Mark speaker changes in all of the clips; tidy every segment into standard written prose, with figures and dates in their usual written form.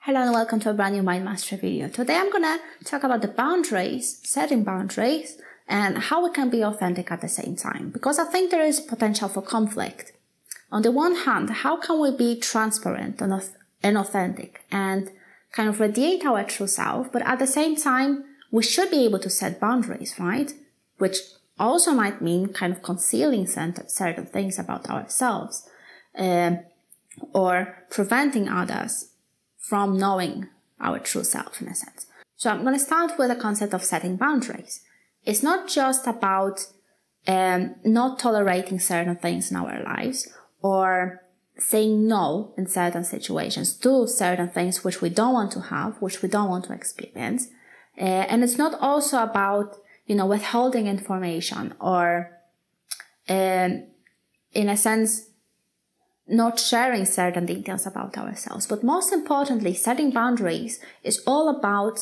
Speaker 1: Hello and welcome to a brand new Mind Mastery video. Today I'm gonna talk about the boundaries, setting boundaries, and how we can be authentic at the same time. Because I think there is potential for conflict. On the one hand, how can we be transparent and authentic and kind of radiate our true self, but at the same time, we should be able to set boundaries, right? Which also might mean kind of concealing certain things about ourselves, or preventing others from knowing our true self in a sense. So I'm going to start with the concept of setting boundaries. It's not just about not tolerating certain things in our lives or saying no in certain situations to certain things which we don't want to have, which we don't want to experience. And it's not also about, withholding information or, in a sense, not sharing certain details about ourselves. But most importantly, setting boundaries is all about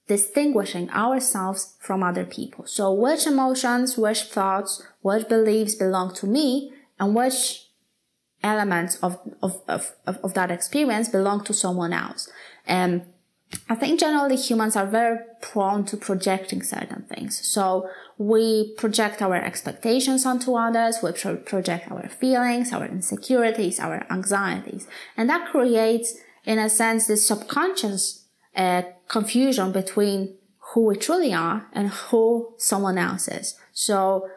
Speaker 1: distinguishing ourselves from other people. So which emotions, which thoughts, which beliefs belong to me, and which elements of that experience belong to someone else. I think generally humans are very prone to projecting certain things. So we project our expectations onto others, we project our feelings, our insecurities, our anxieties. And that creates, in a sense, this subconscious confusion between who we truly are and who someone else is. So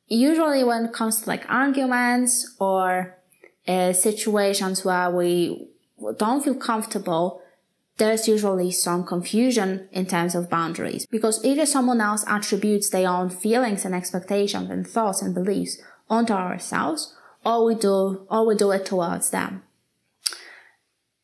Speaker 1: usually when it comes to like arguments or situations where we don't feel comfortable, there's usually some confusion in terms of boundaries, because either someone else attributes their own feelings and expectations and thoughts and beliefs onto ourselves, or we do it towards them.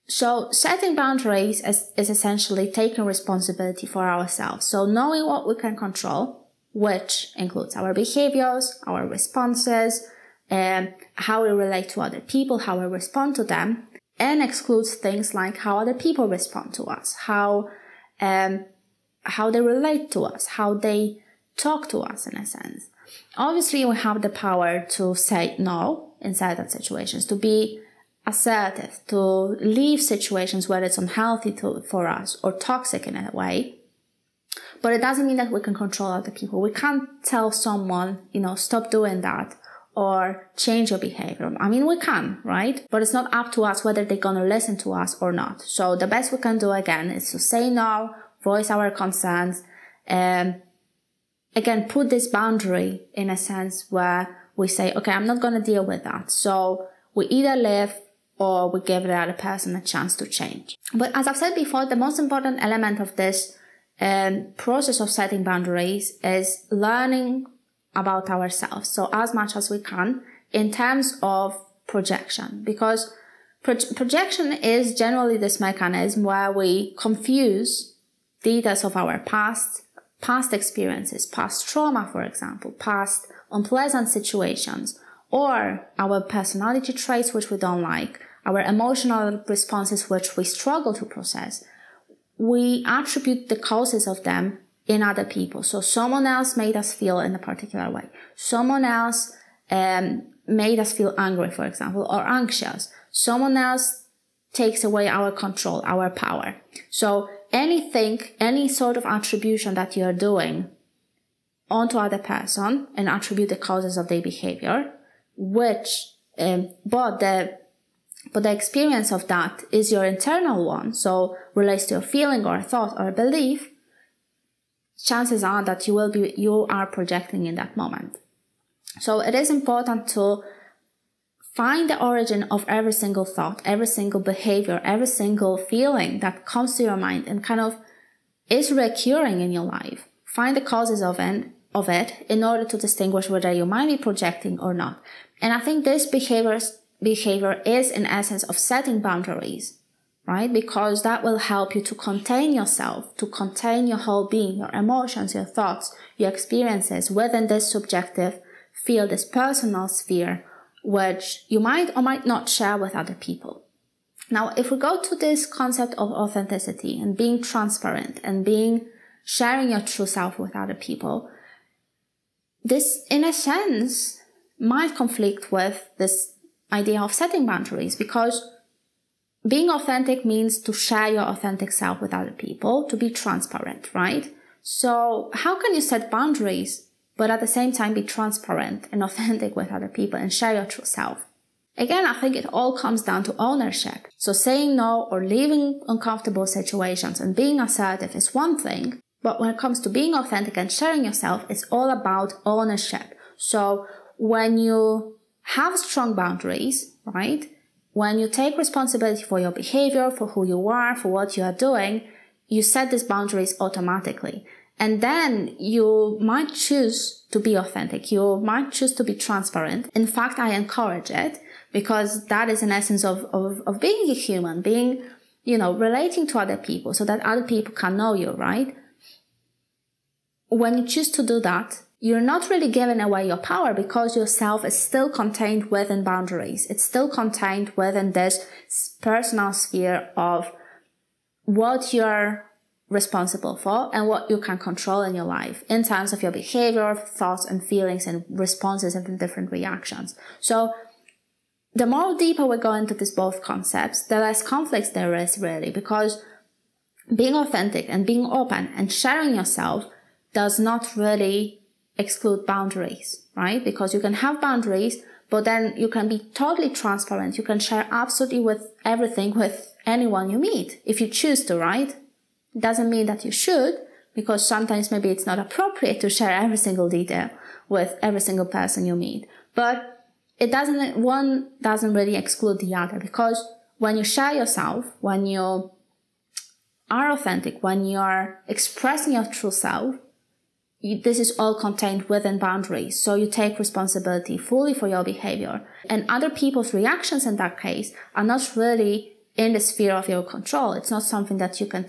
Speaker 1: So setting boundaries is essentially taking responsibility for ourselves. So knowing what we can control, which includes our behaviors, our responses, how we relate to other people, how we respond to them, and excludes things like how other people respond to us, how they relate to us, how they talk to us in a sense. Obviously, we have the power to say no in certain situations, to be assertive, to leave situations where it's unhealthy for us or toxic in a way. But it doesn't mean that we can control other people. We can't tell someone, stop doing that, or change your behavior. I mean, we can, right? But it's not up to us whether they're gonna listen to us or not. So the best we can do, again, is to say no, voice our concerns, again, put this boundary in a sense where we say, okay, I'm not gonna deal with that. So we either leave or we give the other person a chance to change. But as I've said before, the most important element of this process of setting boundaries is learning about ourselves. So as much as we can in terms of projection, because projection is generally this mechanism where we confuse details of our past experiences, past trauma, for example, past unpleasant situations, or our personality traits which we don't like, our emotional responses which we struggle to process. We attribute the causes of them in other people. So someone else made us feel in a particular way. Someone else made us feel angry, for example, or anxious. Someone else takes away our control, our power. So any sort of attribution that you're doing onto other person and attribute the causes of their behavior, which, but the experience of that is your internal one, so relates to a feeling or a thought or a belief, chances are that you are projecting in that moment. So it is important to find the origin of every single thought, every single behavior, every single feeling that comes to your mind and kind of is recurring in your life. Find the causes of it in order to distinguish whether you might be projecting or not. And I think this behavior is in essence of setting boundaries, right? Because that will help you to contain yourself, to contain your whole being, your emotions, your thoughts, your experiences within this subjective field, this personal sphere, which you might or might not share with other people. Now, if we go to this concept of authenticity and being transparent and sharing your true self with other people, this, in a sense, might conflict with this idea of setting boundaries, because being authentic means to share your authentic self with other people, to be transparent, right? So how can you set boundaries, but at the same time be transparent and authentic with other people and share your true self? Again, I think it all comes down to ownership. So saying no or leaving uncomfortable situations and being assertive is one thing, but when it comes to being authentic and sharing yourself, it's all about ownership. So when you have strong boundaries, right? When you take responsibility for your behavior, for who you are, for what you are doing, you set these boundaries automatically. And then you might choose to be authentic. You might choose to be transparent. In fact, I encourage it because that is an essence of being a human, being, relating to other people so that other people can know you, right? When you choose to do that, you're not really giving away your power because yourself is still contained within boundaries. It's still contained within this personal sphere of what you're responsible for and what you can control in your life in terms of your behavior, thoughts and feelings and responses and different reactions. So the more deeper we go into these both concepts, the less conflicts there is really, because being authentic and being open and sharing yourself does not really exclude boundaries, right? Because you can have boundaries, but then you can be totally transparent. You can share absolutely with everything with anyone you meet if you choose to, right? It doesn't mean that you should, because sometimes maybe it's not appropriate to share every single detail with every single person you meet. But one doesn't really exclude the other, because when you share yourself, when you are authentic, when you are expressing your true self, this is all contained within boundaries. So you take responsibility fully for your behavior. And other people's reactions in that case are not really in the sphere of your control. It's not something that you can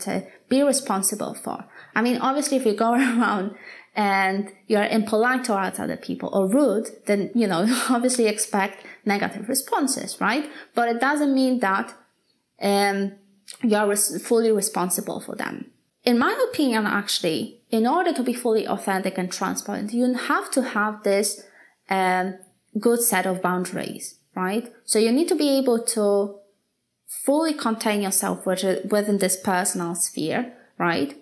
Speaker 1: be responsible for. I mean, obviously, if you go around and you're impolite towards other people or rude, then, you obviously expect negative responses, right? But it doesn't mean that you're fully responsible for them. In my opinion, actually, in order to be fully authentic and transparent, you have to have this good set of boundaries, right? So you need to be able to fully contain yourself within this personal sphere, right?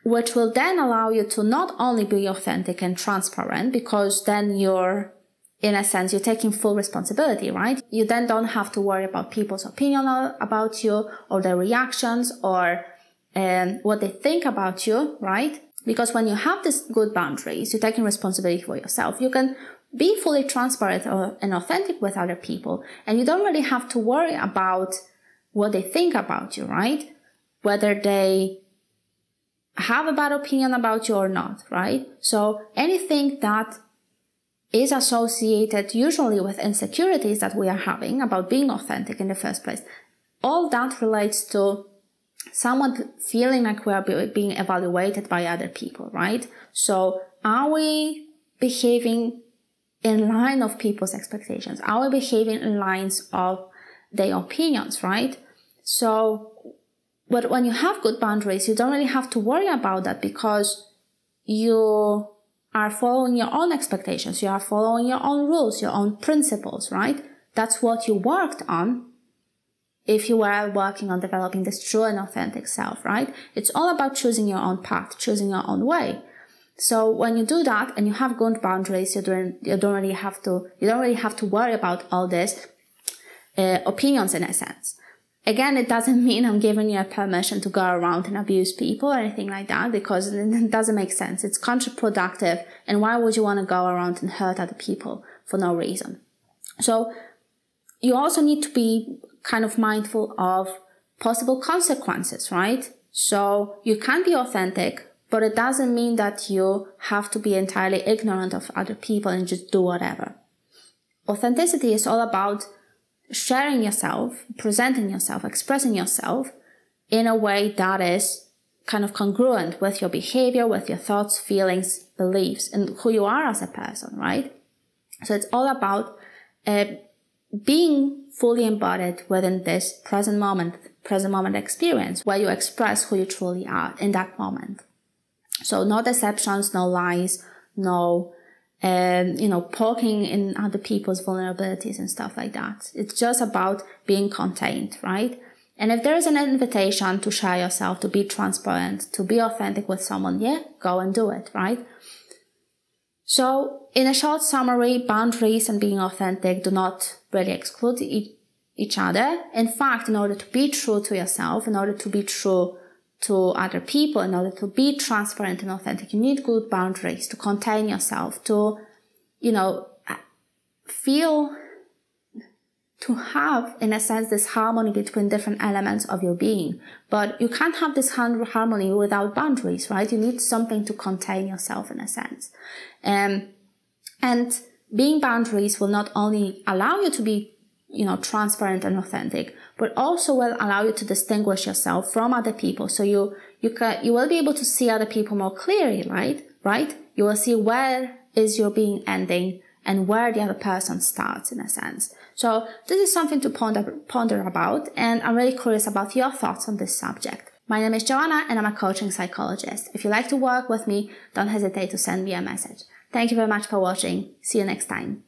Speaker 1: Which will then allow you to not only be authentic and transparent, because then you're, in a sense, you're taking full responsibility, right? You then don't have to worry about people's opinion about you or their reactions or what they think about you, right? Because when you have these good boundaries, you're taking responsibility for yourself. You can be fully transparent and authentic with other people, and you don't really have to worry about what they think about you, right? Whether they have a bad opinion about you or not, right? So anything that is associated usually with insecurities that we are having about being authentic in the first place, all that relates to someone feeling like we are being evaluated by other people, right? So are we behaving in line of people's expectations? Are we behaving in lines of their opinions, right? So, but when you have good boundaries, you don't really have to worry about that because you are following your own expectations. You are following your own rules, your own principles, right? That's what you worked on if you were working on developing this true and authentic self, right? It's all about choosing your own path, choosing your own way. So when you do that and you have good boundaries, you don't really have to worry about all this opinions in a sense. Again, it doesn't mean I'm giving you a permission to go around and abuse people or anything like that, because it doesn't make sense. It's counterproductive. And why would you want to go around and hurt other people for no reason? So you also need to be kind of mindful of possible consequences, right? So you can be authentic, but it doesn't mean that you have to be entirely ignorant of other people and just do whatever. Authenticity is all about sharing yourself, presenting yourself, expressing yourself in a way that is kind of congruent with your behavior, with your thoughts, feelings, beliefs, and who you are as a person, right? So it's all about being fully embodied within this present moment experience where you express who you truly are in that moment. So no deceptions, no lies, no, poking in other people's vulnerabilities and stuff like that. It's just about being contained, right? And if there is an invitation to share yourself, to be transparent, to be authentic with someone, yeah, go and do it, right? So in a short summary, boundaries and being authentic do not really exclude each other. In fact, in order to be true to yourself, in order to be true to other people, in order to be transparent and authentic, you need good boundaries to contain yourself, to, to have, in a sense, this harmony between different elements of your being. But you can't have this harmony without boundaries, right? You need something to contain yourself, in a sense. And being boundaries will not only allow you to be, transparent and authentic, but also will allow you to distinguish yourself from other people. So you will be able to see other people more clearly, right? You will see where is your being ending and where the other person starts, in a sense. So this is something to ponder about, and I'm really curious about your thoughts on this subject. My name is Joanna, and I'm a coaching psychologist. If you'd like to work with me, don't hesitate to send me a message. Thank you very much for watching. See you next time.